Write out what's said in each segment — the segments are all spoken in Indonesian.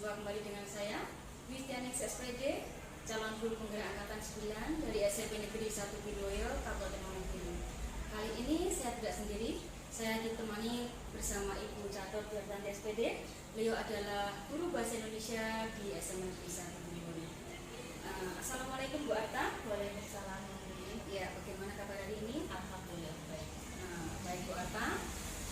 Berjumpa kembali dengan saya, Wistianik SPD, calon guru penggerak angkatan 9 dari SMP Negeri 1 Bidoyo, Kabupaten Wonogiri. Kali ini saya tidak sendiri, saya ditemani bersama Ibu Catur Dwartanti SPD. Beliau adalah guru bahasa Indonesia di SMP Negeri 1 Bidoyo. Assalamualaikum Bu Arta. Waalaikumsalam. Ya, bagaimana kabar hari ini? Alhamdulillah baik. Baik Bu Arta.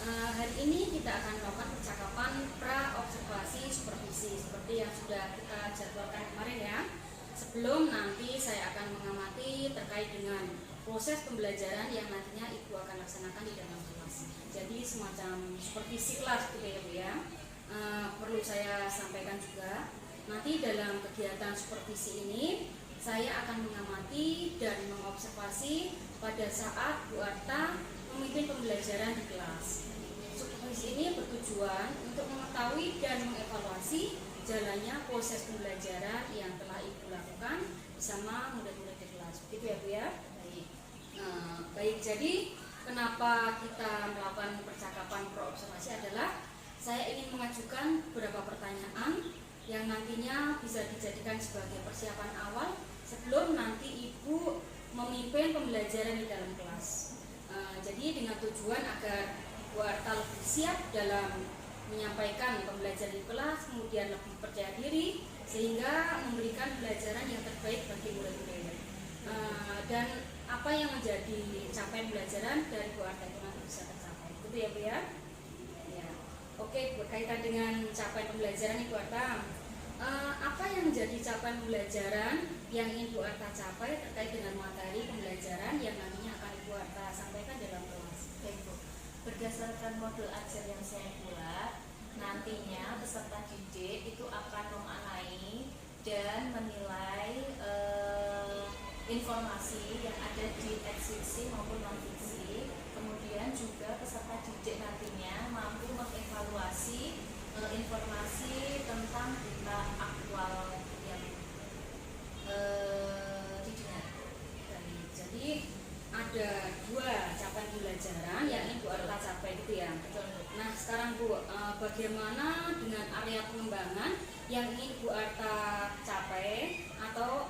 Hari ini kita akan melakukan percakapan pra-observasi supervisi seperti yang sudah kita jadwalkan kemarin ya. Sebelum nanti saya akan mengamati terkait dengan proses pembelajaran yang nantinya Ibu akan laksanakan di dalam kelas. Jadi semacam supervisi kelas gitu ya Bu ya. Perlu saya sampaikan juga, nanti dalam kegiatan supervisi ini saya akan mengamati dan mengobservasi pada saat Bu Arta memimpin pembelajaran di kelas. Supervisi ini bertujuan untuk mengetahui dan mengevaluasi jalannya proses pembelajaran yang telah Ibu lakukan bersama murid-murid di kelas. Begitu ya Bu ya? Baik. Baik, jadi kenapa kita melakukan percakapan pro-observasi adalah saya ingin mengajukan beberapa pertanyaan yang nantinya bisa dijadikan sebagai persiapan awal sebelum nanti Ibu memimpin pembelajaran di dalam kelas. Jadi dengan tujuan agar Bu Arta lebih siap dalam menyampaikan pembelajaran di kelas, kemudian lebih percaya diri sehingga memberikan pembelajaran yang terbaik bagi murid-murid. Dan apa yang menjadi capaian pembelajaran dari Bu Arta itu nanti bisa tercapai. Betul ya Bu ya? Ya. Oke, berkaitan dengan capaian pembelajaran Ibu Arta, apa yang menjadi capaian pembelajaran yang ingin Bu Arta capai terkait dengan materi pembelajaran yang nantinya akan Ibu Arta sampaikan dalam kelas? Baik Bu. Berdasarkan modul ajar yang saya buat, nantinya peserta didik itu akan memaknai dan menilai informasi yang ada di teks fiksi maupun non fiksi. Kemudian juga peserta didik nantinya mampu mengevaluasi informasi tentang berita aktual yang didengar. Jadi ada dua capaian pembelajaran yang ingin Bu Arta capai gitu ya. Betul. Nah sekarang Bu, bagaimana dengan area pengembangan yang ingin Bu Arta capai atau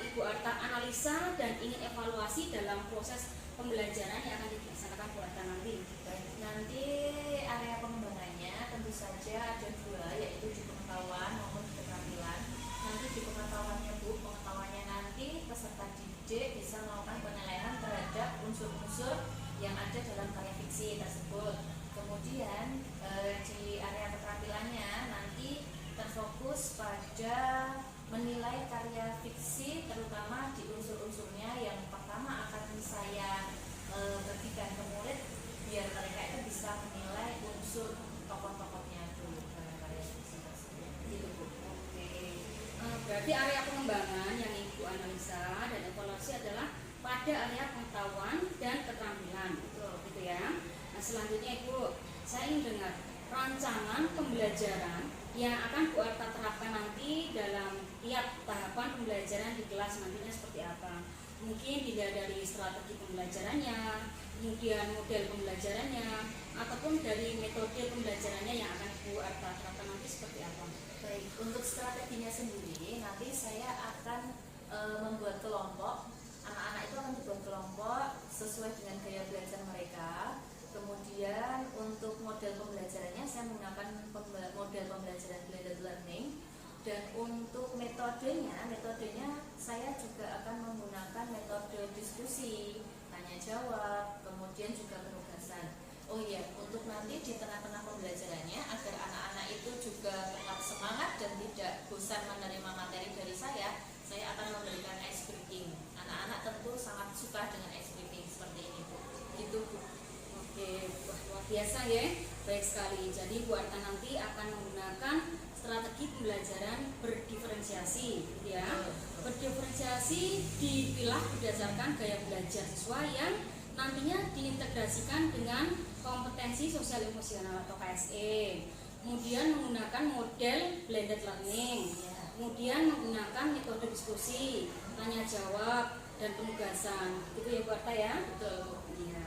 Ibu Arta analisa dan ingin evaluasi dalam proses pembelajaran yang akan dilaksanakan Bu Arta nanti? Baik, nanti area pengembangannya tentu saja ada dua, yaitu di pengetahuan maupun di keterampilan. Nanti di pengetahuannya Bu, pengetahuannya nanti peserta didik bisa melakukan penilaian terhadap unsur-unsur yang ada dalam karya fiksi tersebut. Kemudian di area keterampilannya nanti terfokus pada menilai karya fiksi, terutama di unsur-unsurnya. Yang pertama akan saya bagikan ke murid biar mereka itu bisa menilai unsur tokoh-tokohnya dulu karya fiksi tersebut. Gitu Bu. Oke. Berarti area pengembangan yang Ibu analisa dan evaluasi adalah pada area pengetahuan dan keterampilan, gitu ya. Nah selanjutnya Ibu, saya ingin dengar rancangan pembelajaran yang akan Bu Arta terapkan nanti dalam tiap tahapan pembelajaran di kelas nantinya seperti apa. Mungkin dilihat dari strategi pembelajarannya, kemudian model pembelajarannya, ataupun dari metode pembelajarannya yang akan Bu Arta terapkan nanti seperti apa. Baik, untuk strateginya sendiri nanti saya akan membuat kelompok. Anak-anak itu akan dibuat kelompok sesuai dengan gaya belajar mereka. Kemudian untuk model pembelajarannya saya menggunakan model pembelajaran blended learning. Dan untuk metodenya saya juga akan menggunakan metode diskusi, tanya jawab, kemudian juga penugasan. Oh iya, untuk nanti di tengah-tengah pembelajarannya agar anak-anak itu juga tetap semangat dan tidak bosan menerima materi dari saya akan memberikan ice breaking. Anak-anak tentu sangat suka dengan ice breaking seperti ini Bu. Gitu Bu. Oke, wah, luar biasa ya, baik sekali. Jadi Bu Arta nanti akan menggunakan strategi pembelajaran berdiferensiasi, gitu ya. Berdiferensiasi dipilah berdasarkan gaya belajar siswa yang nantinya diintegrasikan dengan kompetensi sosial emosional atau KSE. Kemudian menggunakan model blended learning. Kemudian menggunakan metode diskusi, tanya jawab, dan penugasan. Itu ya Bu Arta ya? Betul. Iya.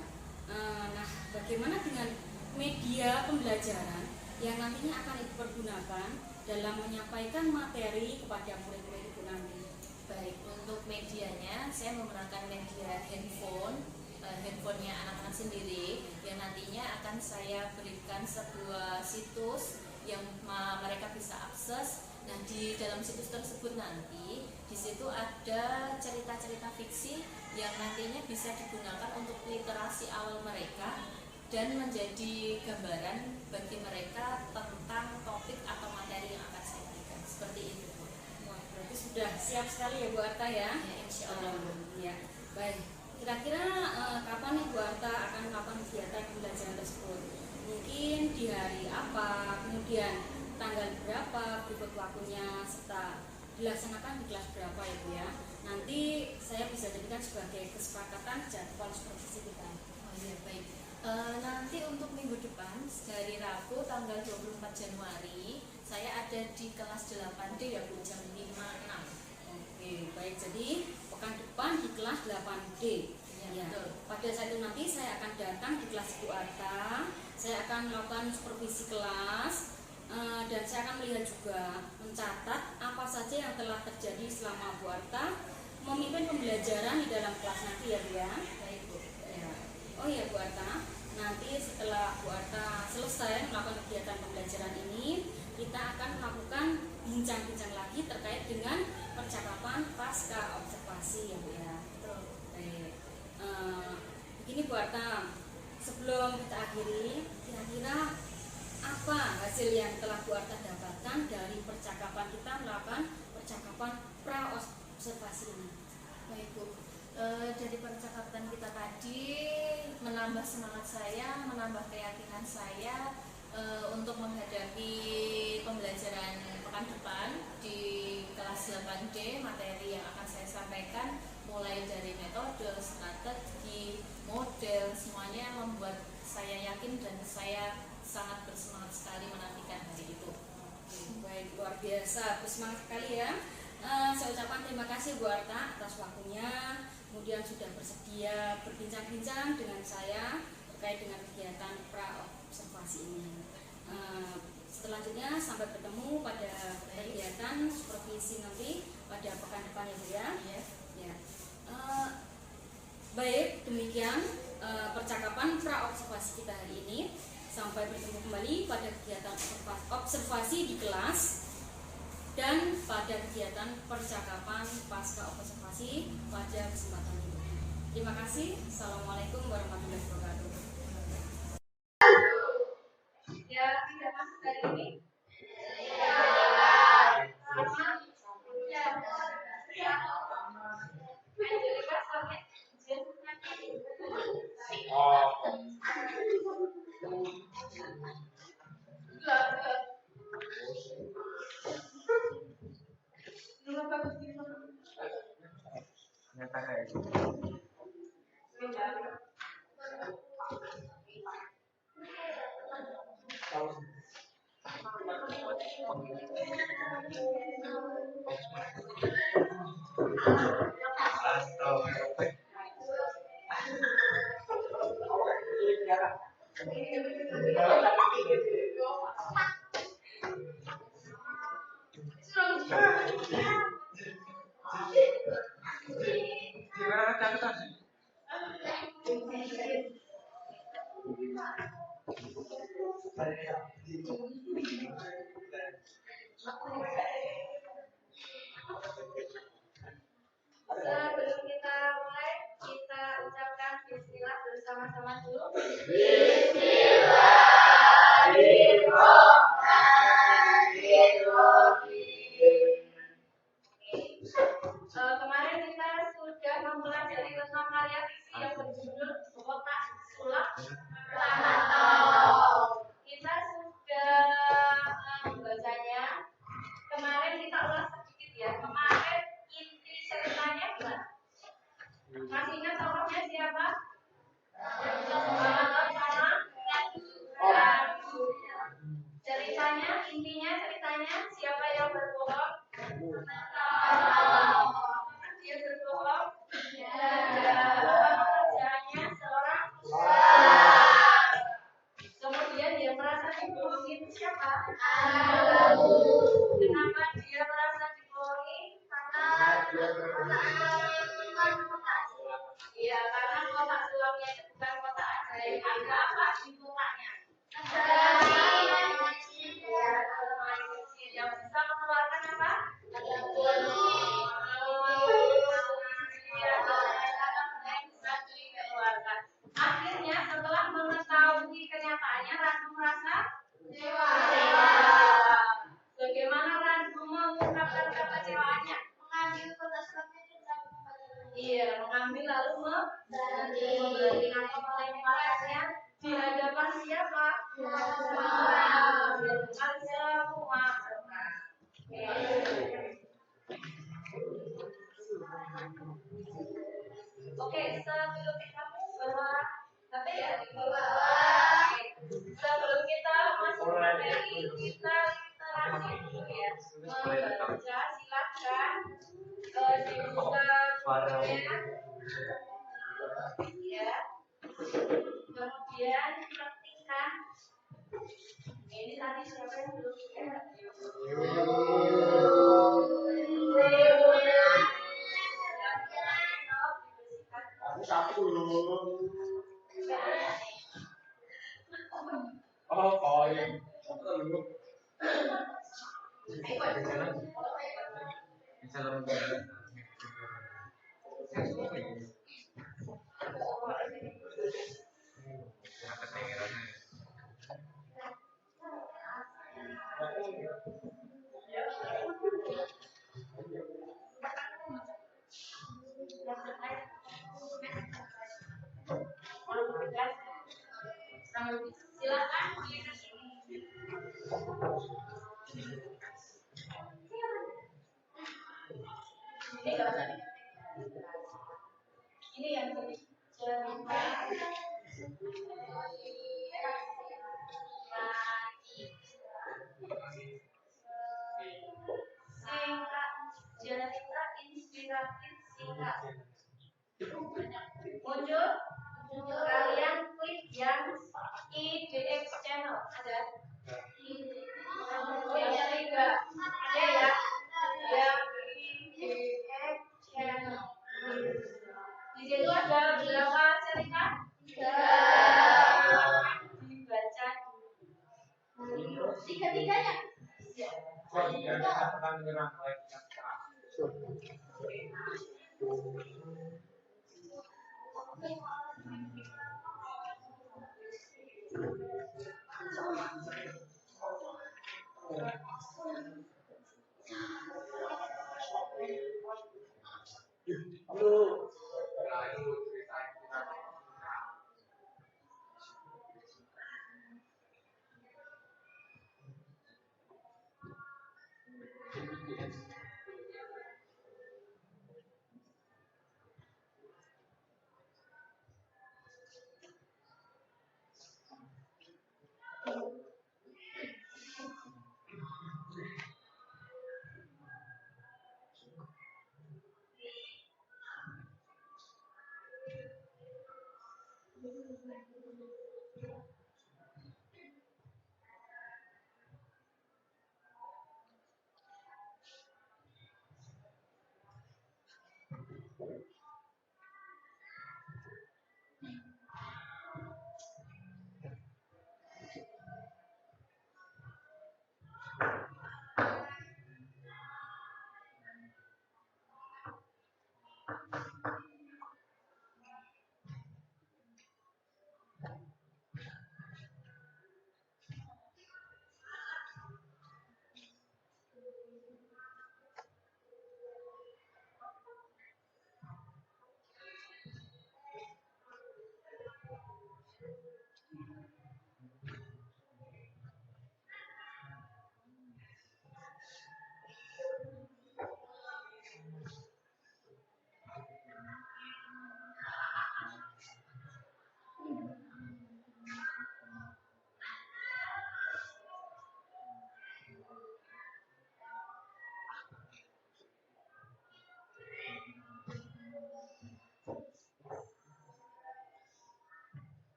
Nah, bagaimana dengan media pembelajaran yang nantinya akan dipergunakan dalam menyampaikan materi kepada murid-murid Ibu nanti? Baik, untuk medianya saya menggunakan media handphonenya anak-anak sendiri yang nantinya akan saya berikan sebuah situs yang mereka bisa akses. Nah, di dalam situs tersebut nanti di situ ada cerita-cerita fiksi yang nantinya bisa digunakan untuk literasi awal mereka dan menjadi gambaran bagi mereka tentang topik atau materi yang akan saya berikan. Seperti itu, Bu. Wah, berarti sudah siap sekali ya Bu Arta ya? Ya, insya Allah. Ya, baik. Kira-kira kapan Ibu Arta akan melakukan kegiatan pembelajaran tersebut? Mungkin di hari apa, kemudian tanggal berapa, berikut waktunya, serta dilaksanakan di kelas berapa ya Bu ya? Nanti saya bisa jadikan sebagai kesepakatan jadwal supervisi kita. Oh iya, baik. Nanti untuk minggu depan, hari Rabu tanggal 24 Januari, saya ada di kelas 8D ya Bu, jam 5.06. Oke, baik. Jadi pekan depan di kelas 8D. Ya, betul. Pada saat itu nanti saya akan datang di kelas Ibu Arta. Saya akan melakukan supervisi kelas dan saya akan melihat juga, mencatat apa saja yang telah terjadi selama Bu Arta memimpin pembelajaran di dalam kelas nanti ya Bu ya. Baik, Bu. Ya. Oh iya Bu Arta, nanti setelah Bu Arta selesai melakukan kegiatan pembelajaran ini, kita akan melakukan bincang-bincang lagi terkait dengan percakapan pasca observasi ya Bu ya. Betul. Baik. Begini Bu Arta, sebelum kita akhiri, kira-kira apa hasil yang telah Bu Arta dapatkan dari percakapan kita melakukan percakapan pra observasi ini? Baik, Bu. Dari percakapan kita tadi menambah semangat saya, menambah keyakinan saya untuk menghadapi pembelajaran pekan depan di kelas 8D. Materi yang akan saya sampaikan mulai dari metode, strategi, model, semuanya membuat saya yakin dan saya sangat bersemangat sekali menantikan hari itu. Baik, luar biasa, bersemangat sekali ya. Saya ucapkan terima kasih Bu Arta atas waktunya, kemudian sudah bersedia berbincang-bincang dengan saya terkait dengan kegiatan pra observasi ini. Selanjutnya sampai bertemu pada kegiatan supervisi nanti pada pekan depan ya Bu ya. Ya. Baik, demikian percakapan pra observasi kita hari ini. Sampai bertemu kembali pada kegiatan observasi di kelas dan pada kegiatan percakapan pasca observasi pada kesempatan berikutnya. Terima kasih. Assalamualaikum warahmatullahi wabarakatuh. Ya, tidak masuk dari ini. Sebelum kita mulai, kita ucapkan bismillah bersama-sama dulu. Kemarin kita sudah mempelajari tentang karya fiksi yang berjudul Kotak Sulap Rantau. Kita sudah membacanya. Kemarin kita ulas sedikit ya. Kemarin inti ceritanya gimana? Masih ingat tokohnya siapa? Ceritanya, intinya ceritanya siapa yang berbohong? Dia berbohong dan pekerjaannya seorang. Kemudian dia merasa dibohongi itu siapa? itu bukan kota ajaib. Ada apa di kotanya? Yang bisa mengeluarkan apa? Akhirnya setelah mengetahui kenyataannya, Ratu merasa kecewa. Bagaimana Ratu mengungkapkan kekecewaannya? Mengambil kertas dan iya, mengambil lalu memberikan melemparkannya di hadapan siapa? Semua. Oke, sebelum kita bawa apa ya? Sebelum kita masuk materi, kita literasi dulu ya. Membaca silakan dibuka bukunya. Ya. Kemudian praktikkan. Ini tadi siapa yang belum lihat? Satu loh. Oh, koin. Satu dulu. Bisa lebih. Silakan. Ini yang cerita inspiratif singkat. Muncul kalian klik yang IDX channel ada. Yang ketiga ada ya, yang IDX channel. Di situ ada berapa cerita? Dibaca tiga-tiganya.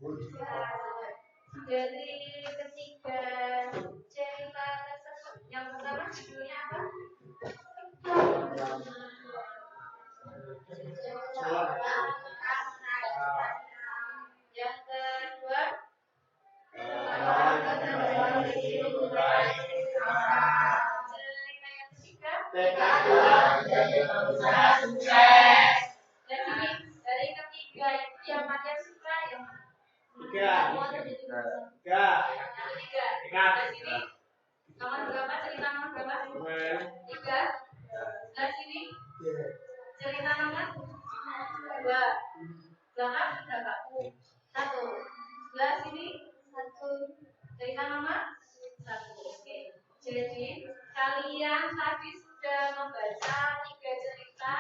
Sudah? Dari ketiga cerita tersebut, yang pertama judulnya apa? Yang kedua, cerita yang ketiga, dari ketiga itu yang kalian suka yang mana? Tiga. Dari sini nomor berapa? Cerita nomor berapa? Tiga. Dari sini cerita nomor dua. Belakang berapa? Satu. Sebelah sini satu. Cerita nomor satu. Oke. Jadi kalian tadi sudah membaca tiga cerita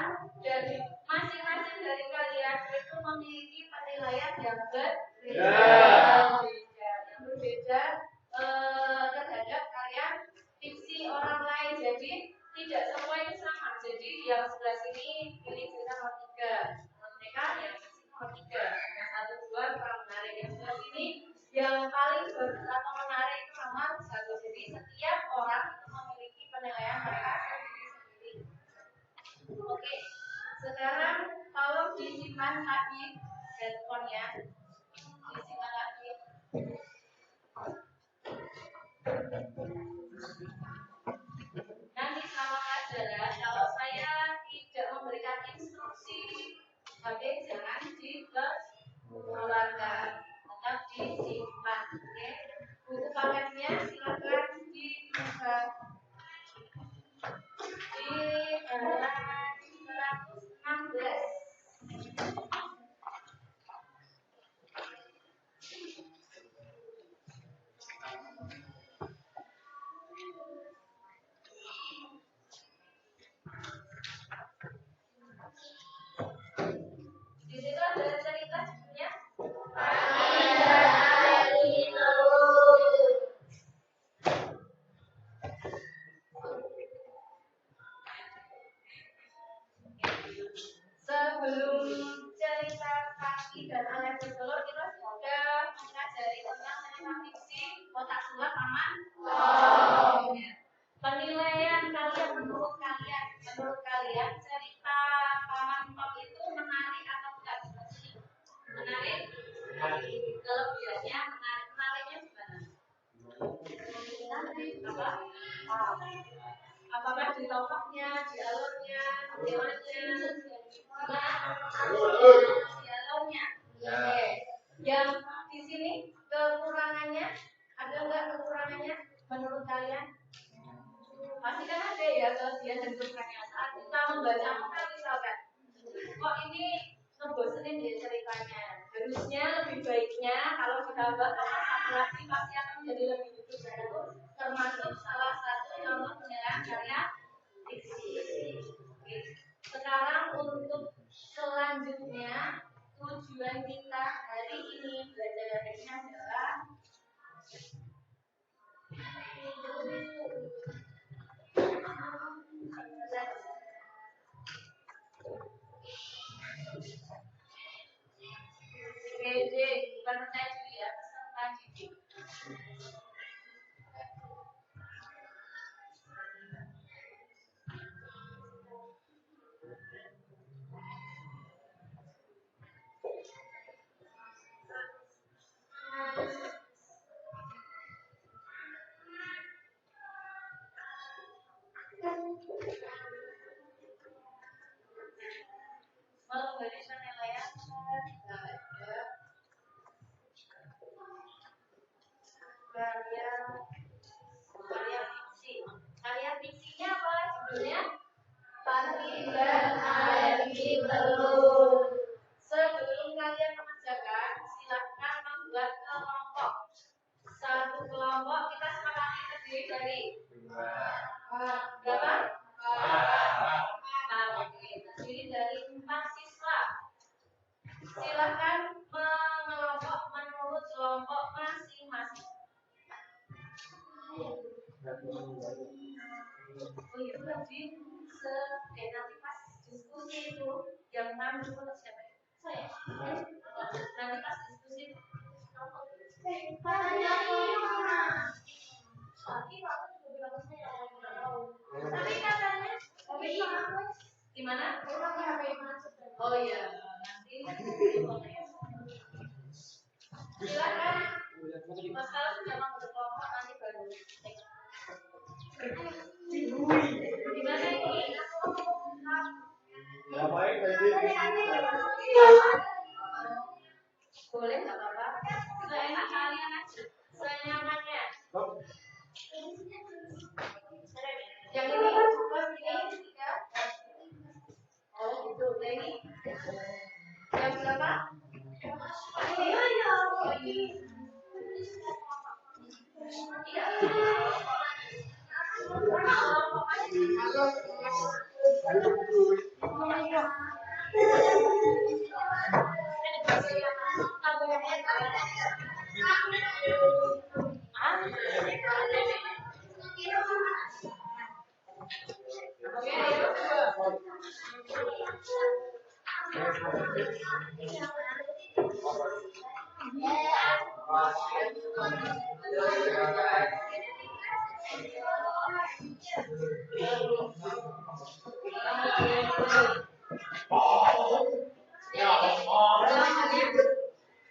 dan masing-masing dari kalian itu memiliki penilaian yang berbeda. Yang berbeda terhadap karya fiksi orang lain. Jadi tidak semua itu sama. Jadi yang sebelah sini pilih cerita nomor 3. Mereka yang fiksi nomor 3. Yang 1, 2 kurang menarik. Yang sebelah sini yang paling bagus atau menarik itu nomor 1. Jadi setiap orang itu memiliki penilaian mereka sendiri. Oke. Sekarang tolong disimpan lagi handphonenya. Disimpan lagi. Nanti sama pelajaran, kalau saya tidak memberikan instruksi, tapi jangan dikeluarkan, tetap disimpan. Oke, buku paketnya silakan dibuka di halaman 116. Di situ ada cerita judulnya sebelum cerita kaki dan anak bertelur kita sudah mempelajari tentang cerita fiksi kotak sulap paman. Penilaian kalian menurut kalian cerita paman Tom itu menarik atau tidak? Menarik? Kelebihannya menarik. Menariknya gimana? Apa? Apakah di tokohnya, di alurnya, temanya, dialognya? Oke. Yang di sini kekurangannya ada nggak kekurangannya menurut kalian? Pasti kan ada ya kelebihan dan kekurangannya. Saat kita membaca novel misalkan, kok ini ngebosenin ya ceritanya. Harusnya lebih baiknya kalau ditambah satu lagi pasti akan menjadi lebih hidup. Itu termasuk salah satu contoh penilaian karya fiksi. Oke. Sekarang untuk selanjutnya tujuan kita hari ini belajar hari ini adalah PJ, bukan percaya diri ya, peserta didik. nanti pas diskusi itu yang ngambil foto siapa ya? Saya. Nanti pas diskusi tapi katanya gimana? Oh iya, nanti silakan. Mas kalau sudah mau berkelompok nanti baru gimana ini? Ya baik, baik. Boleh nggak apa-apa? Seenak kalian aja, senyamannya. Yang ini, pas ini tiga. Oh gitu, nah ini yang berapa? Ini.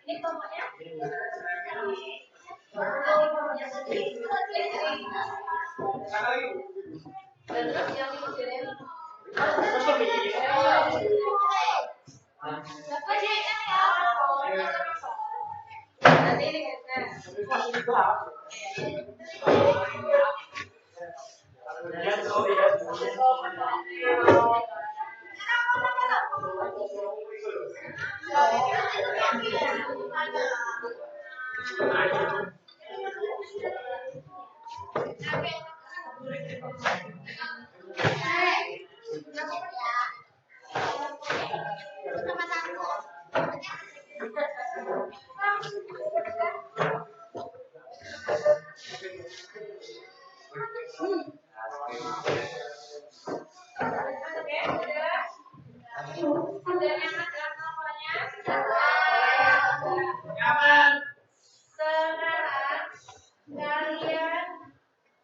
Ini tokonya. Dan terus yang ini jadi. Nanti ini sekarang kalian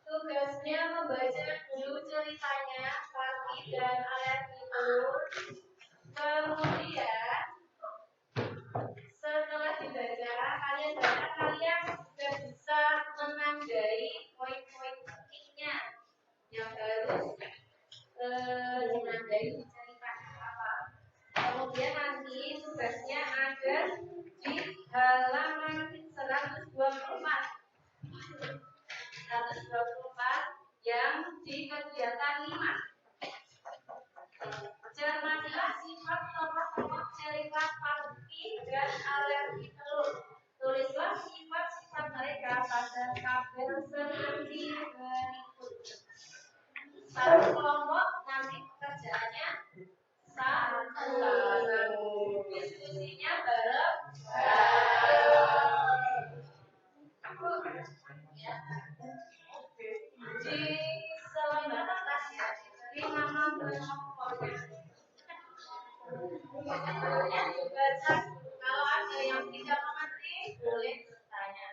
tugasnya membaca dulu ceritanya Parti dan Alet itu. Kemudian setelah dibaca kalian sudah bisa menandai poin-poin pentingnya yang harus dinandai cerita apa. Kemudian nanti tugasnya ada di halaman 124 yang di kegiatan 5. Cermatilah sifat tokoh-tokoh cerita Parti dan Alergi telur. Tulislah sifat-sifat mereka pada tabel seperti berikut. Satu kelompok nanti pekerjaannya satu. Diskusinya bareng. Di selembar kertas ya, di nama kelompoknya. Baca, kalau ada yang tidak mengerti, boleh bertanya.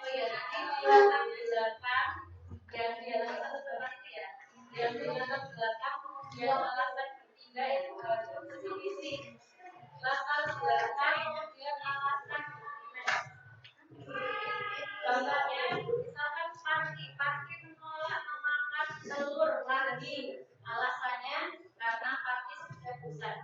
Oh iya, nanti di latar belakang yang di halaman 1 itu ya, yang di latar belakang yang alasan ketiga itu visi latar belakang kemudian alasan dokumen. Contohnya, misalkan Parti menolak memakan telur lagi. Alasannya karena Parti sudah bosan.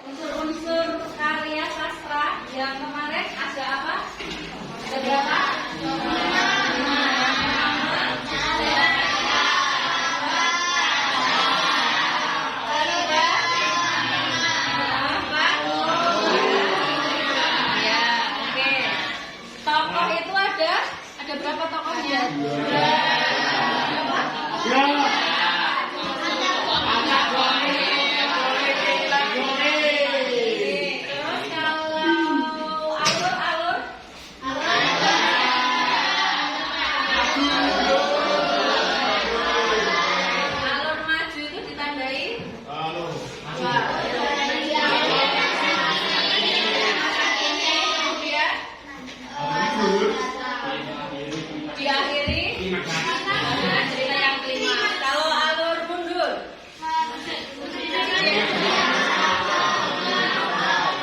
Unsur-unsur karya sastra yang kemarin ada apa? Ada berapa? Tokoh itu ada berapa tokohnya? Terus kalau alur-alur, alur maju itu ditandai apa? Kemudian diakhiri dengan cerita yang kelima. Kalau alur mundur,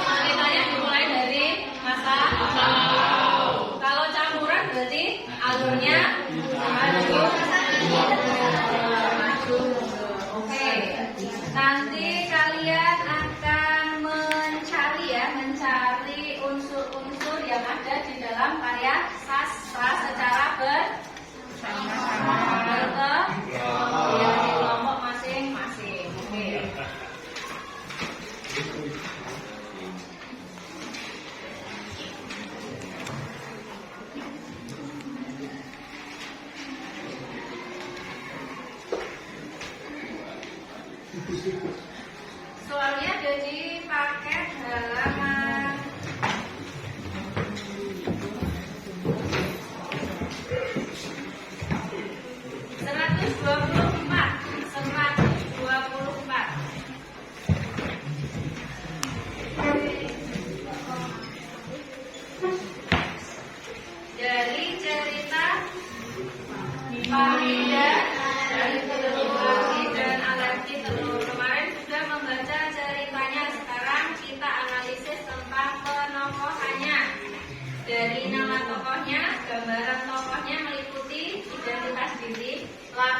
ceritanya dimulai dari masa lalu. Kalau campuran berarti alurnya maju. Oke. Nanti kalian akan mencari unsur-unsur yang ada di dalam karya sastra secara bersama-sama di kelompok masing-masing. Oke. Soalnya ada di paket halaman 124.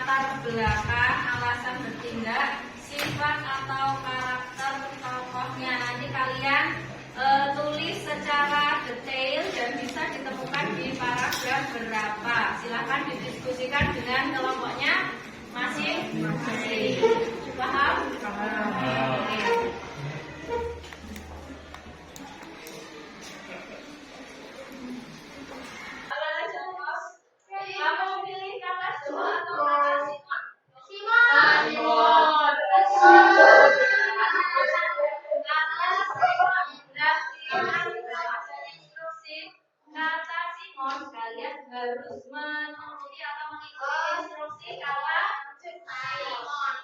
latar belakang, alasan bertindak, sifat atau karakter tokohnya. Nanti kalian tulis secara detail dan bisa ditemukan di paragraf berapa. Silahkan didiskusikan dengan kelompoknya masing-masing. Paham? Oke. Kamu pilih kata semua atau kata Simon? Kata Simon, kalian harus menuruti atau mengikuti instruksi kata Simon.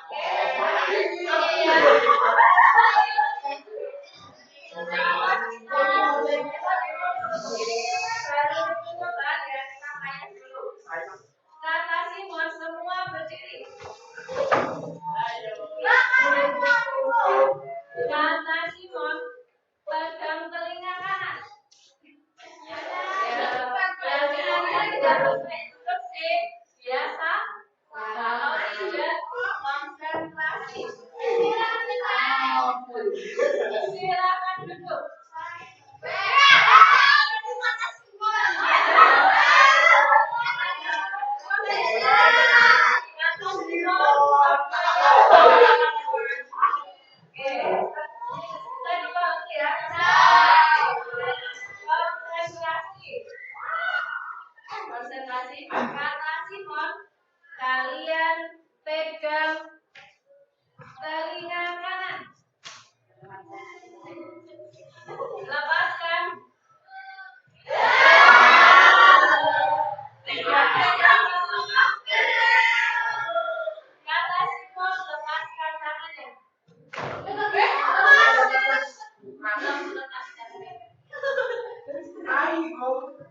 Kata Simon, semua berdiri. Kata Simon, pegang telinga kanan. Instruksi biasa. Kalau tidak konsentrasi. Silakan duduk. Konsentrasi. Kata Simon, kalian pegang telinga kanan. Lepaskan. Kata Simon, lepaskan tangannya.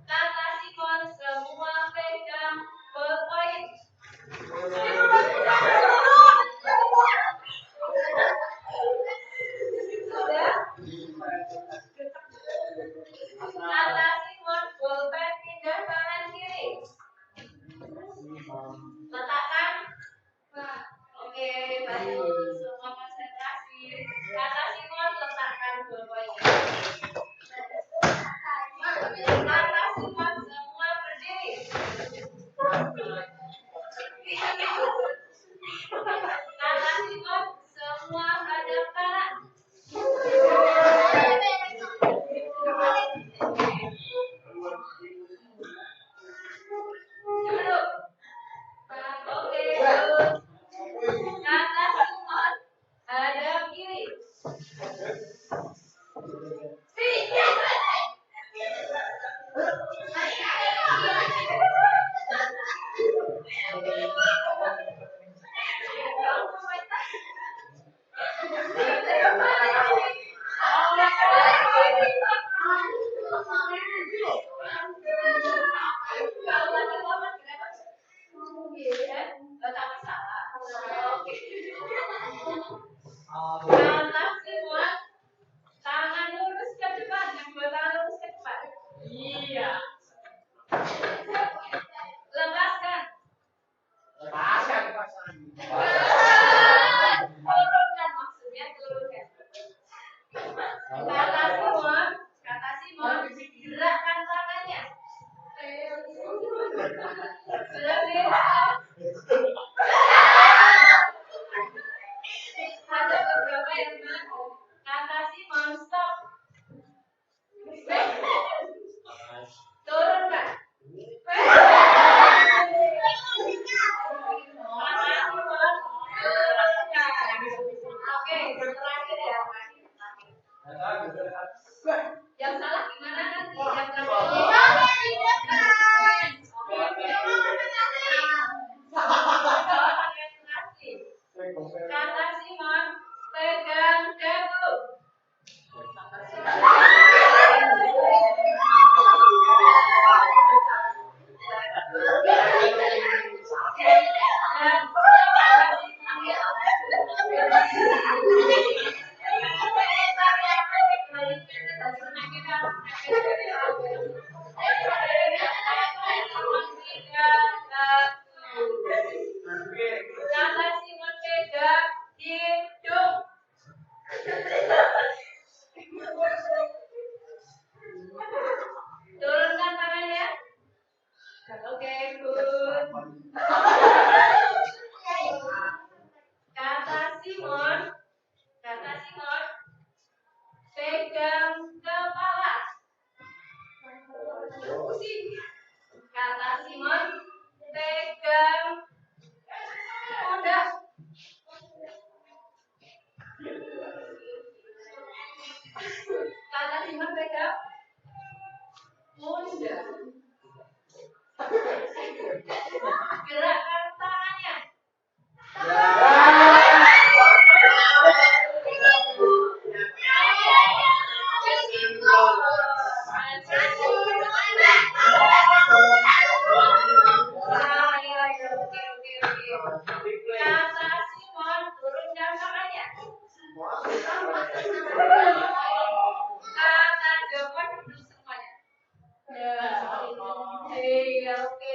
Kata Simon, semua pegang ballpoint. Sudah? Kata Simon, bolpen pindah kanan kiri. Letakkan. Oke, bagus. Semua konsentrasi. Kata Simon, letakkan bolpoinnya. Kata Simon, semua berdiri. Kata Simon, semua hadap kanan. Duduk. Oke, duduk. Kata Simon, hadap kiri. Kata Simon, tangan lurus ke depan, yang dua tangan lurus ke depan. Iya. Lepaskan. Turunkan maksudnya, turunkan. Kata Simon, gerakkan tangannya. Lebih. Ada beberapa yang kata Simon, stop. Turunkan. Oke, terakhir ya. Yang salah gimana nanti? Yang kata Simon, pegang dagu. Simon, pegang kepala. Pusing. Kata Simon, pegang pundak. Kata Simon, pegang pundak. Gerakan tangannya. Kata Simon, turunkan tangannya. Kata Joko, duduk semuanya. Iya, oke,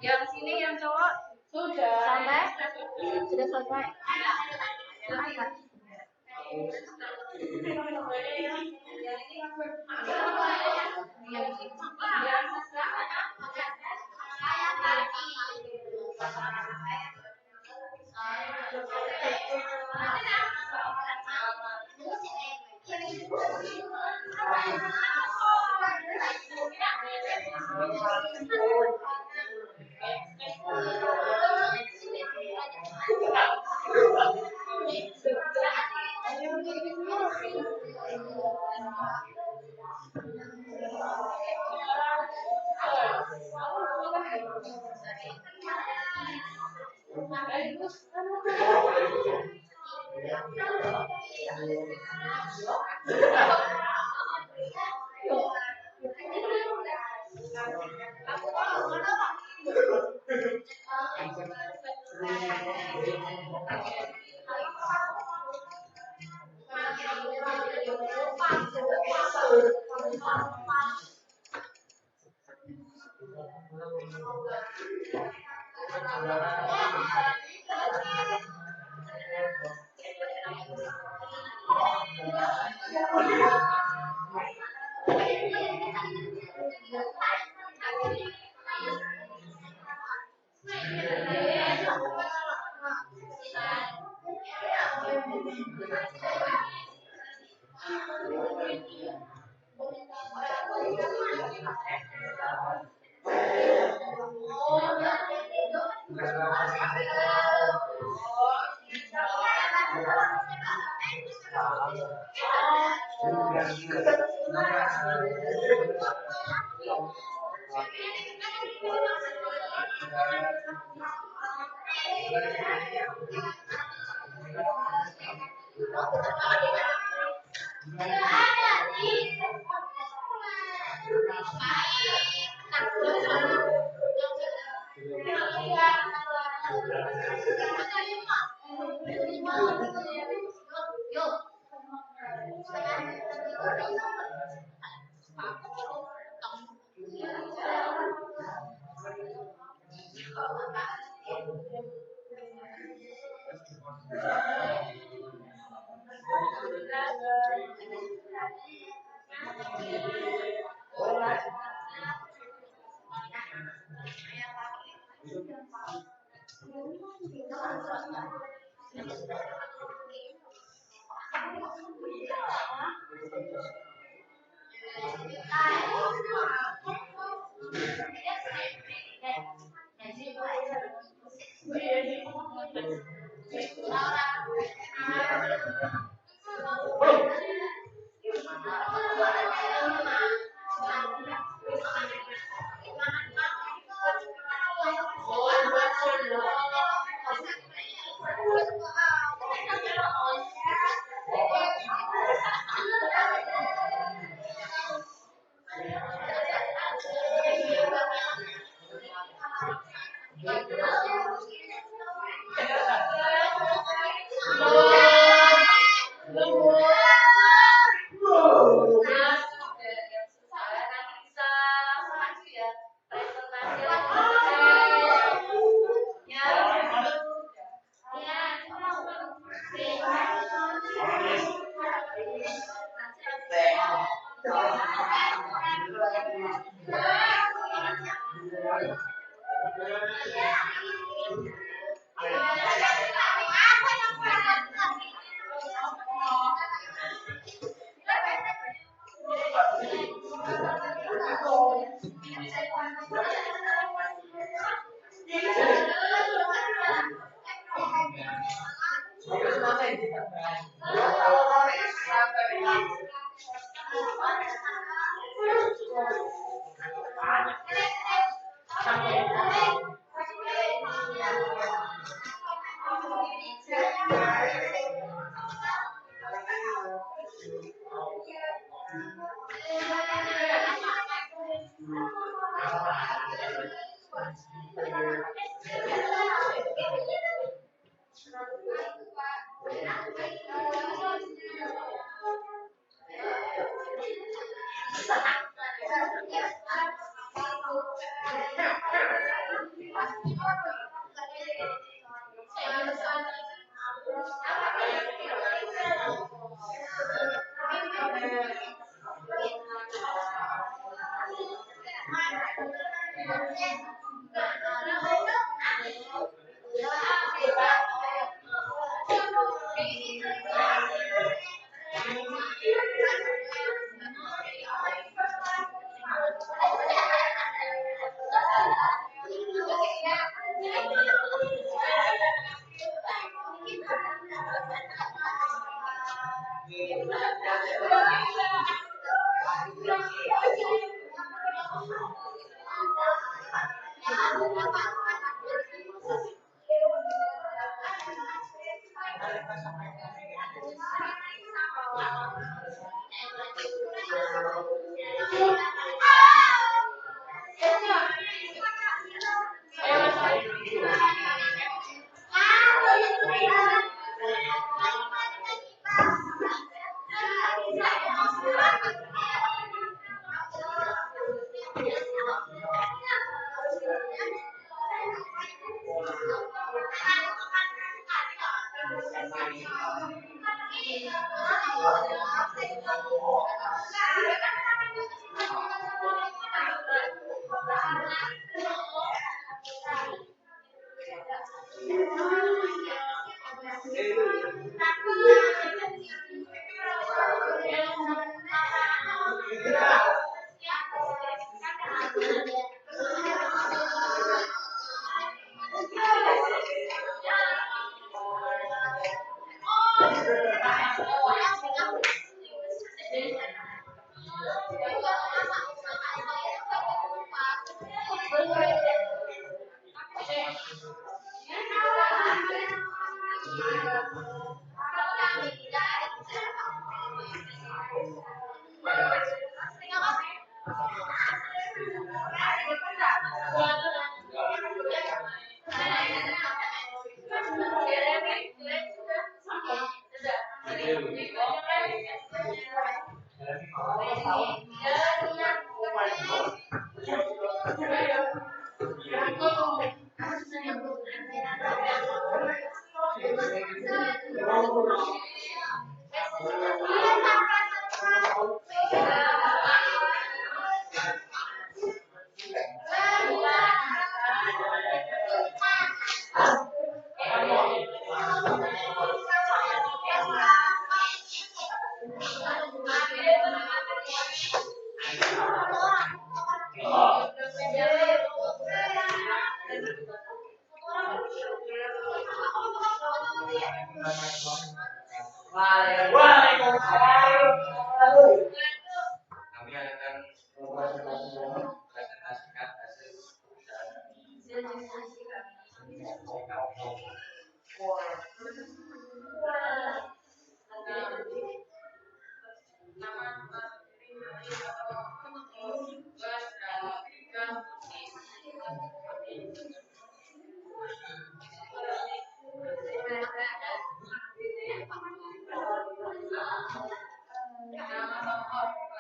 Yang sini yang cowok sudah sampai sudah selesai.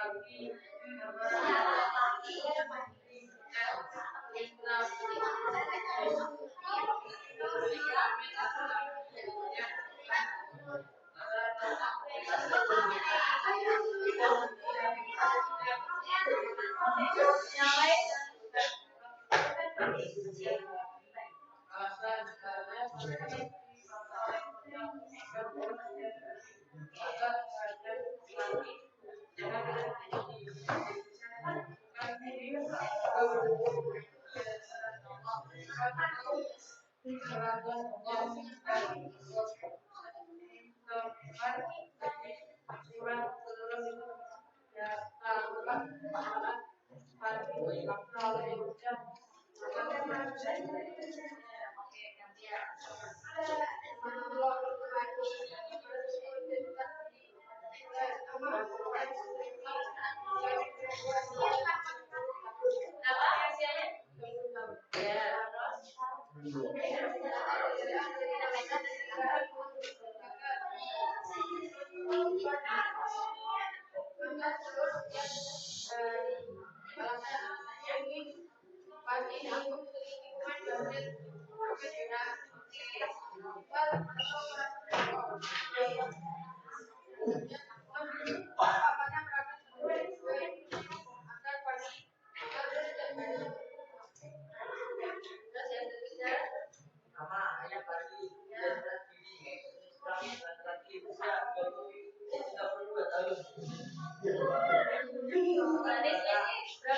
Berapa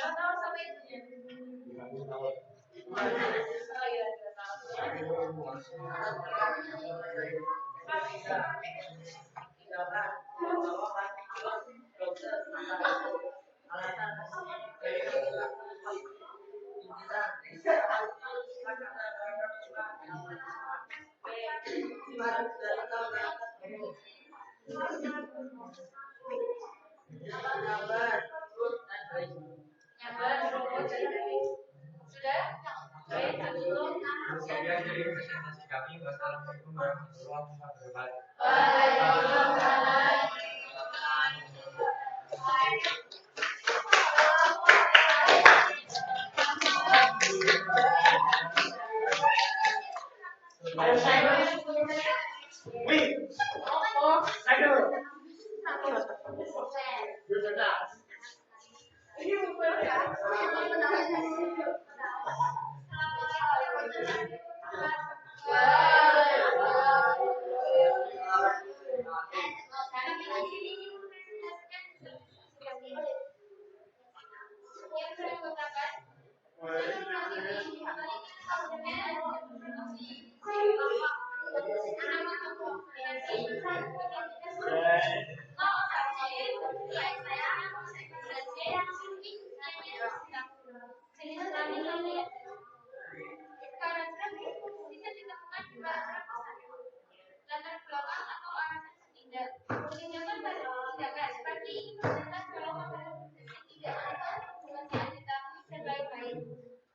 tahun sama ibunya? Oh iya, 2 tahun. Nyabar, sudah? Baik, belum? Sekian dari presentasi kami. Wassalamualaikum warahmatullahi wabarakatuh. Waalaikumsalam.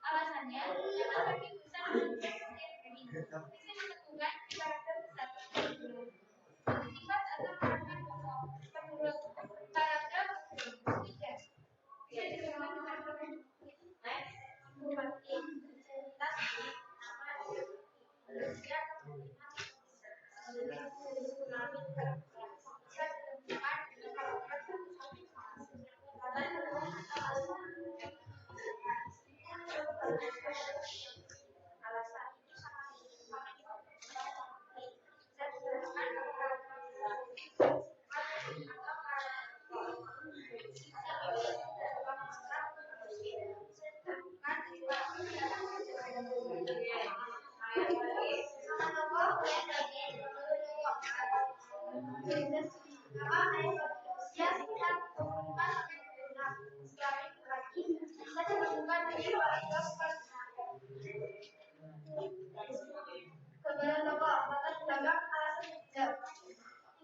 Alasannya, jangan bagi besar bisa ditentukan karakter besar sifat atau karakter pokok. Menurut karakter tiga bisa ditentukan karakter next, bupati, identitas, nama, usia, Kebenaran pokok, latar belakang, alasan tidak.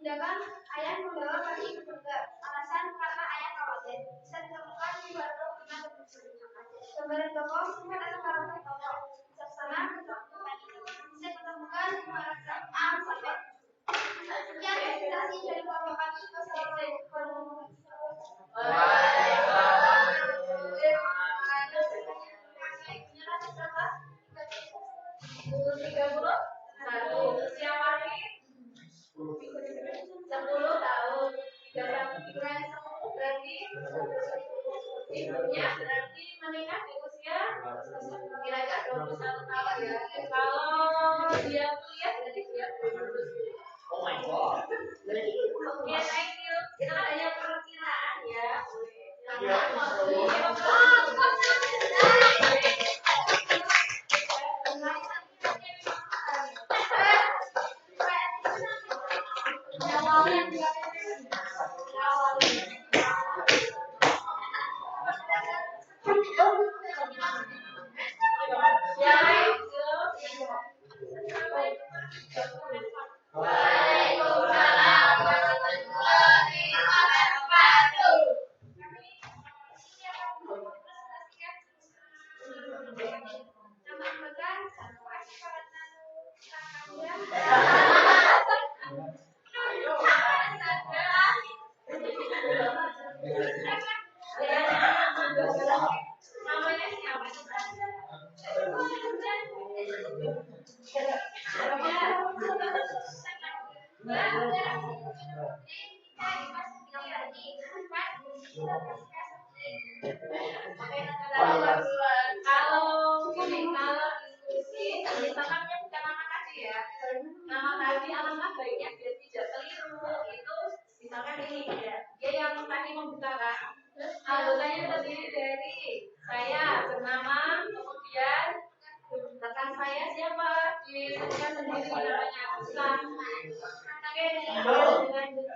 Tindakan ayah membawa kami ke surga. Alasan karena ayah khawatir. Bisa ditemukan di baru dengan kebenaran pokok, sifat atau karakter pokok. Bijaksana, bisa ditemukan di paragraf A sampai. Sekian presentasi dari Bapak kami. Wassalamualaikum warahmatullahi wabarakatuh. lagi. Ibunya berarti menikah di usia kira-kira 21 tahun ya. Kalau dia kuliah berarti dia lulus. Oh my god. Oke, thank you. Itu kan hanya perkiraan ya. Waalaikumsalam warahmatullahi wabarakatuh. Namanya siapa? Kalau diskusi, misalkan bukan nama tadi ya, nama tadi alangkah baiknya biar tidak keliru itu, misalkan ini ya, dia yang tadi membukakan, anggotanya terdiri dari saya bernama, kemudian rekan saya siapa, disebutkan sendiri namanya bukan. Oke, lanjut.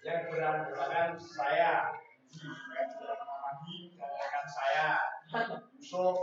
Yang berantakan saya, dan rekan saya, Yusuf,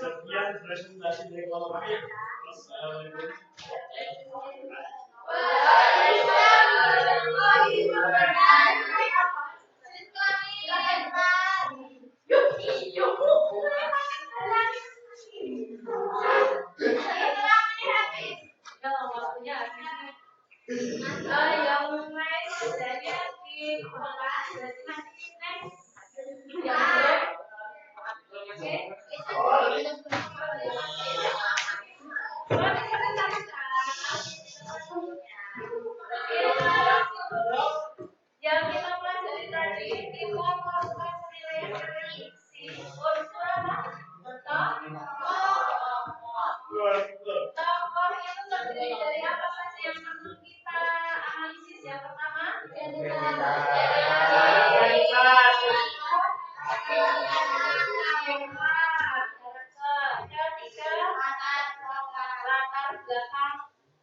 Sekian presentasi dari kelompok kami. Assalamualaikum. Yang lain adanya di kelas yang kita pelajari tadi di kelompok penilaian prediksi unsur apa? Tokoh itu terdiri dari apa saja yang perlu kita analisis? Yang pertama, latar belakang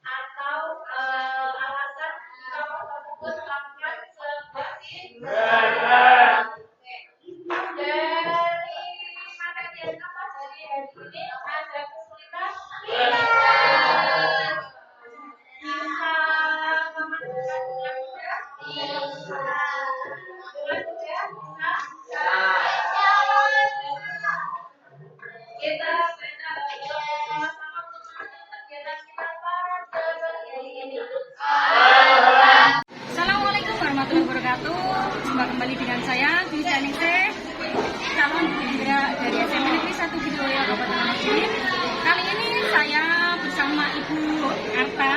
atau alasan tokoh tersebut melakukan seperti dari materi yang apa dari hari ini ada kesulitan bisa memasukkan dengan mudah kita sama-sama untuk kegiatan kita pada hari ini. Assalamualaikum warahmatullahi wabarakatuh. Jumpa kembali dengan saya Fitri Ningsih, calon penggerak dari SMA Negeri 1 Kidoyo Kabupaten Wonogiri. Kali ini saya bersama Ibu Arta.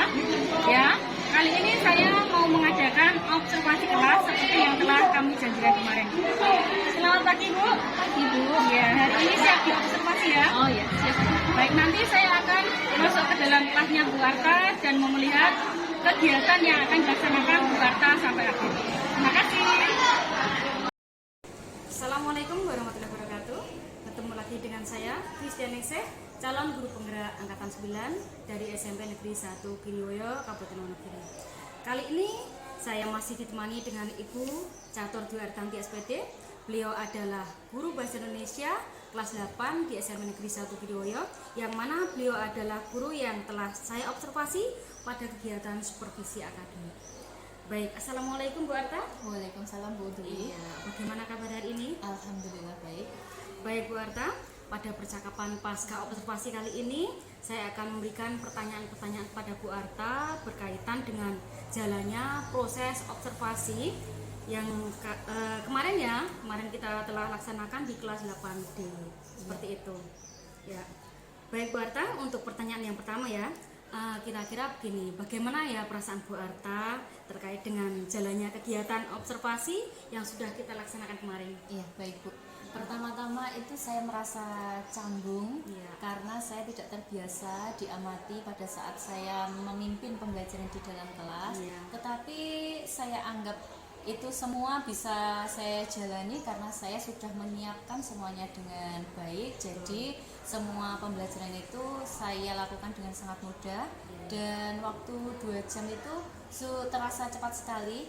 Ya, kali ini saya mau mengadakan observasi kelas seperti yang telah kami janjikan kemarin. Selamat pagi Bu. Pagi Bu. Ya, hari ini siap diobservasi ya. Oh ya, siap. Baik, nanti saya akan masuk ke dalam kelasnya Bu Arta dan mau melihat kegiatan yang akan dilaksanakan Bu Arta sampai akhir. Terima kasih. Assalamualaikum warahmatullahi wabarakatuh. Ketemu lagi dengan saya Fitri Ningsih, calon guru penggerak angkatan 9 dari SMP Negeri 1 Kidoyo Kabupaten Wonogiri. Kali ini saya masih ditemani dengan Ibu Catur Dwi Artanti SPD. Beliau adalah guru bahasa Indonesia kelas 8 di SMP Negeri 1 Kidoyo, yang mana beliau adalah guru yang telah saya observasi pada kegiatan supervisi akademik. Baik, Assalamualaikum Bu Arta. Waalaikumsalam Bu Dwi. Iya, bagaimana kabar hari ini? Alhamdulillah baik. Baik Bu Arta, pada percakapan pasca observasi kali ini saya akan memberikan pertanyaan-pertanyaan kepada Bu Arta berkaitan dengan jalannya proses observasi yang kemarin kita telah laksanakan di kelas 8D. Seperti itu. Ya. Baik Bu Arta, untuk pertanyaan yang pertama ya. Kira-kira begini, bagaimana ya perasaan Bu Arta terkait dengan jalannya kegiatan observasi yang sudah kita laksanakan kemarin? Iya, baik Bu. Pertama-tama itu saya merasa canggung karena saya tidak terbiasa diamati pada saat saya memimpin pembelajaran di dalam kelas. Tetapi saya anggap itu semua bisa saya jalani karena saya sudah menyiapkan semuanya dengan baik. Jadi semua pembelajaran itu saya lakukan dengan sangat mudah dan waktu 2 jam itu terasa cepat sekali.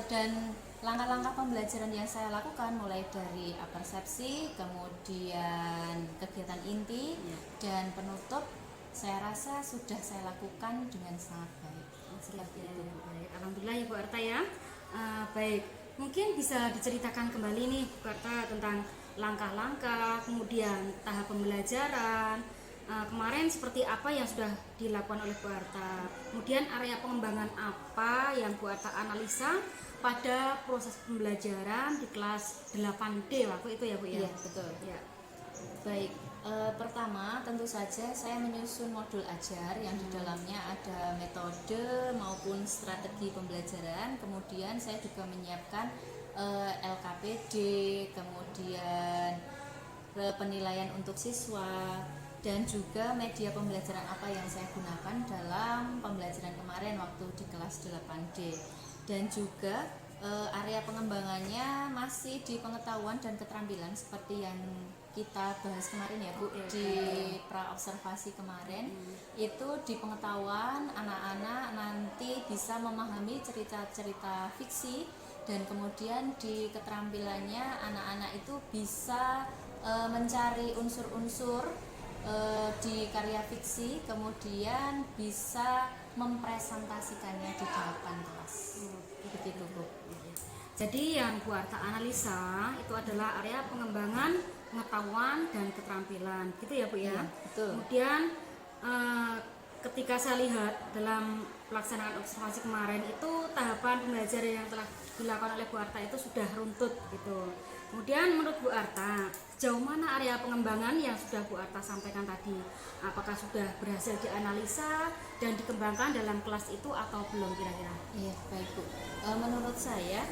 Dan langkah-langkah pembelajaran yang saya lakukan mulai dari persepsi, kemudian kegiatan inti dan penutup, saya rasa sudah saya lakukan dengan sangat baik. Seperti itu. Baik, alhamdulillah ya Bu Arta ya. Baik, mungkin bisa diceritakan kembali nih Bu Arta tentang langkah-langkah, kemudian tahap pembelajaran kemarin seperti apa yang sudah dilakukan oleh Bu Arta, kemudian area pengembangan apa yang Bu Arta analisa pada proses pembelajaran di kelas 8D waktu itu ya Bu ya? Iya, betul. Ya. Baik, Pertama, tentu saja saya menyusun modul ajar yang di dalamnya ada metode maupun strategi pembelajaran. Kemudian saya juga menyiapkan LKPD, kemudian penilaian untuk siswa, dan juga media pembelajaran apa yang saya gunakan dalam pembelajaran kemarin waktu di kelas 8D. Dan juga area pengembangannya masih di pengetahuan dan keterampilan seperti yang kita bahas kemarin ya Bu, di pra observasi kemarin. Itu di pengetahuan anak-anak nanti bisa memahami cerita-cerita fiksi, dan kemudian di keterampilannya anak-anak itu bisa mencari unsur-unsur di karya fiksi, kemudian bisa mempresentasikannya di depan kelas. Begitu Bu. Jadi yang Bu Arta analisa itu adalah area pengembangan pengetahuan dan keterampilan, gitu ya Bu ya. Iya, betul. Kemudian ketika saya lihat dalam pelaksanaan observasi kemarin itu tahapan pembelajaran yang telah dilakukan oleh Bu Arta itu sudah runtut gitu. Kemudian menurut Bu Arta, sejauh mana area pengembangan yang sudah Bu Arta sampaikan tadi? Apakah sudah berhasil dianalisa dan dikembangkan dalam kelas itu atau belum kira-kira? Iya, baik Bu. Menurut saya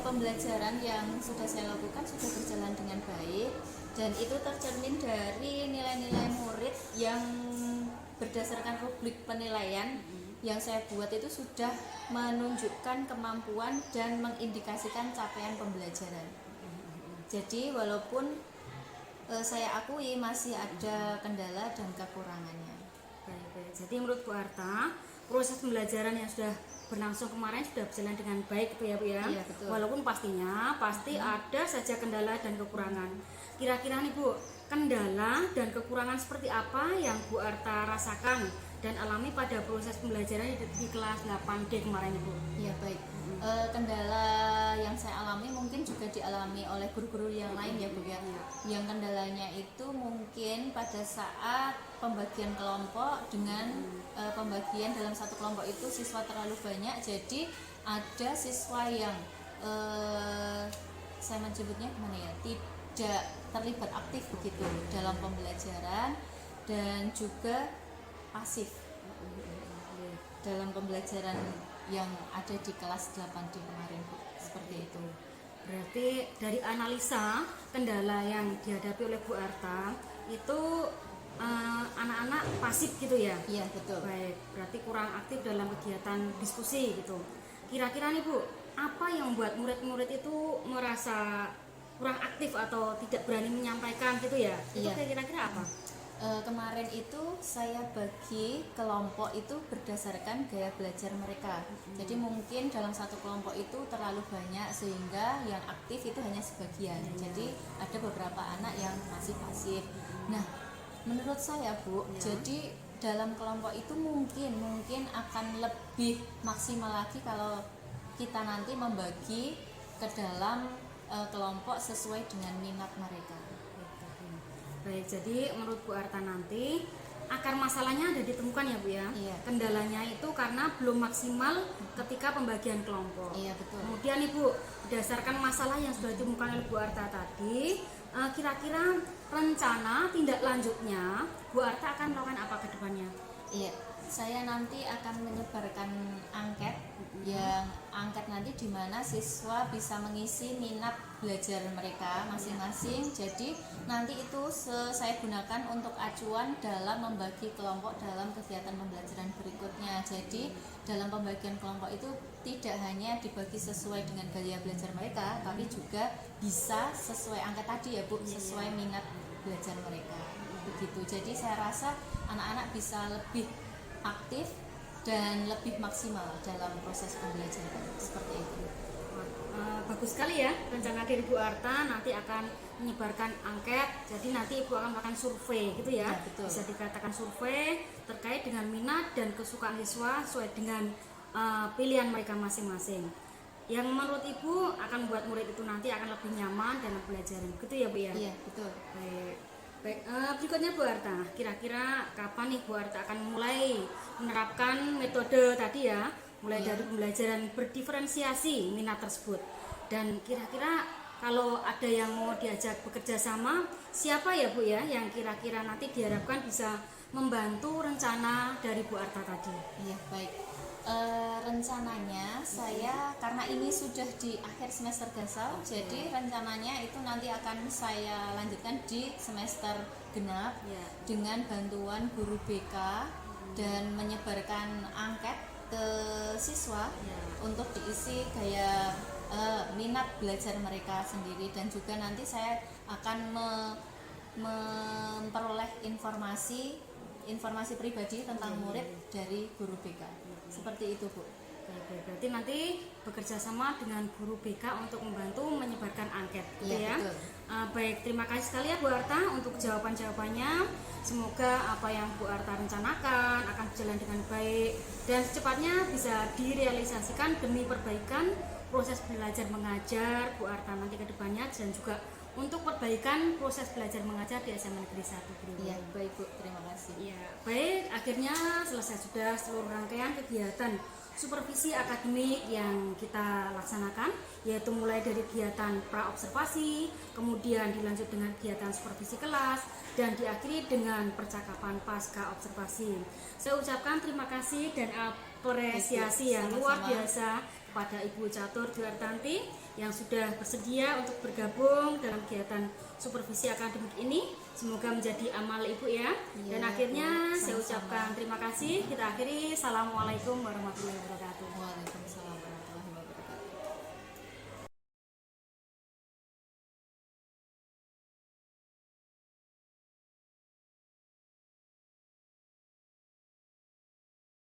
pembelajaran yang sudah saya lakukan sudah berjalan dengan baik, dan itu tercermin dari nilai-nilai murid yang berdasarkan rubrik penilaian yang saya buat itu sudah menunjukkan kemampuan dan mengindikasikan capaian pembelajaran. Jadi walaupun saya akui masih ada kendala dan kekurangannya. Baik. Jadi menurut Bu Arta, proses pembelajaran yang sudah berlangsung kemarin sudah berjalan dengan baik itu ya Bu ya. Iya, betul. Walaupun pasti ada saja kendala dan kekurangan. Kira-kira nih Bu, kendala dan kekurangan seperti apa yang Bu Arta rasakan dan alami pada proses pembelajaran di kelas 8D kemarin Ibu? Ya baik. Kendala yang saya alami mungkin juga dialami oleh guru-guru yang lain ya Bu ya. Yang kendalanya itu mungkin pada saat pembagian kelompok dengan pembagian dalam satu kelompok itu siswa terlalu banyak, jadi ada siswa yang saya menyebutnya gimana ya, tidak terlibat aktif begitu dalam pembelajaran dan juga pasif dalam pembelajaran yang ada di kelas 8D kemarin Bu. Seperti itu. Berarti dari analisa kendala yang dihadapi oleh Bu Arta itu anak-anak pasif gitu ya? Iya betul. Baik, berarti kurang aktif dalam kegiatan diskusi gitu. Kira-kira nih Bu, apa yang membuat murid-murid itu merasa kurang aktif atau tidak berani menyampaikan gitu ya? Itu Iya. kira-kira apa? Kemarin itu saya bagi kelompok itu berdasarkan gaya belajar mereka. Jadi mungkin dalam satu kelompok itu terlalu banyak sehingga yang aktif itu hanya sebagian. Jadi ada beberapa anak yang masih pasif. Nah, menurut saya Bu, jadi dalam kelompok itu mungkin akan lebih maksimal lagi kalau kita nanti membagi ke dalam kelompok sesuai dengan minat mereka. Baik, jadi menurut Bu Arta nanti akar masalahnya ada ditemukan ya Bu ya? Iya. Kendalanya itu karena belum maksimal ketika pembagian kelompok. Iya betul. Kemudian Ibu, berdasarkan masalah yang sudah ditemukan oleh Bu Arta tadi, kira-kira rencana tindak lanjutnya Bu Arta akan melakukan apa ke depannya? Iya, saya nanti akan menyebarkan angket yang nanti di mana siswa bisa mengisi minat belajar mereka masing-masing. Jadi nanti itu saya gunakan untuk acuan dalam membagi kelompok dalam kegiatan pembelajaran berikutnya. Jadi dalam pembagian kelompok itu tidak hanya dibagi sesuai dengan gaya belajar mereka, tapi juga bisa sesuai angket tadi ya Bu, sesuai minat belajar mereka. Begitu. Jadi saya rasa anak-anak bisa lebih aktif dan lebih maksimal dalam proses pembelajaran seperti itu. Bagus sekali ya rencana dari Bu Arta, nanti akan menyebarkan angket, jadi nanti Ibu akan melakukan survei gitu ya. Ya, betul. Bisa dikatakan survei terkait dengan minat dan kesukaan siswa sesuai dengan pilihan mereka masing-masing. Yang menurut Ibu akan membuat murid itu nanti akan lebih nyaman dalam pelajaran, gitu ya Bu ya? Iya betul. Baik, berikutnya Bu Arta, kira-kira kapan nih Bu Arta akan mulai menerapkan metode tadi ya, mulai dari pembelajaran berdiferensiasi minat tersebut, dan kira-kira kalau ada yang mau diajak bekerja sama, siapa ya Bu ya yang kira-kira nanti diharapkan bisa membantu rencana dari Bu Arta tadi? Iya, baik. Rencananya saya karena ini sudah di akhir semester gasal, jadi rencananya itu nanti akan saya lanjutkan di semester genap Ya. dengan bantuan guru BK dan menyebarkan angket ke siswa Ya. untuk diisi gaya minat belajar mereka sendiri, dan juga nanti saya akan memperoleh informasi pribadi tentang murid dari guru BK. Seperti itu, Bu. Baik, berarti nanti bekerja sama dengan guru BK untuk membantu menyebarkan angket, gitu Iya, ya. betul. Baik, terima kasih sekali ya Bu Arta untuk jawaban-jawabannya. Semoga apa yang Bu Arta rencanakan akan berjalan dengan baik dan secepatnya bisa direalisasikan demi perbaikan proses belajar mengajar Bu Arta nanti ke depannya, dan juga untuk perbaikan proses belajar mengajar di SMA Negeri 1 Green. Iya, baik Bu, terima kasih. Ya, baik, akhirnya selesai sudah seluruh rangkaian kegiatan supervisi akademik yang kita laksanakan, yaitu mulai dari kegiatan pra-observasi, kemudian dilanjut dengan kegiatan supervisi kelas, dan diakhiri dengan percakapan pasca observasi. Saya ucapkan terima kasih dan apresiasi yang luar biasa kepada Ibu Catur Dwi Artanti yang sudah bersedia untuk bergabung dalam kegiatan supervisi akademik ini. Semoga menjadi amal Ibu ya. Dan akhirnya saya ucapkan terima kasih. Kita akhiri. Assalamualaikum warahmatullahi wabarakatuh.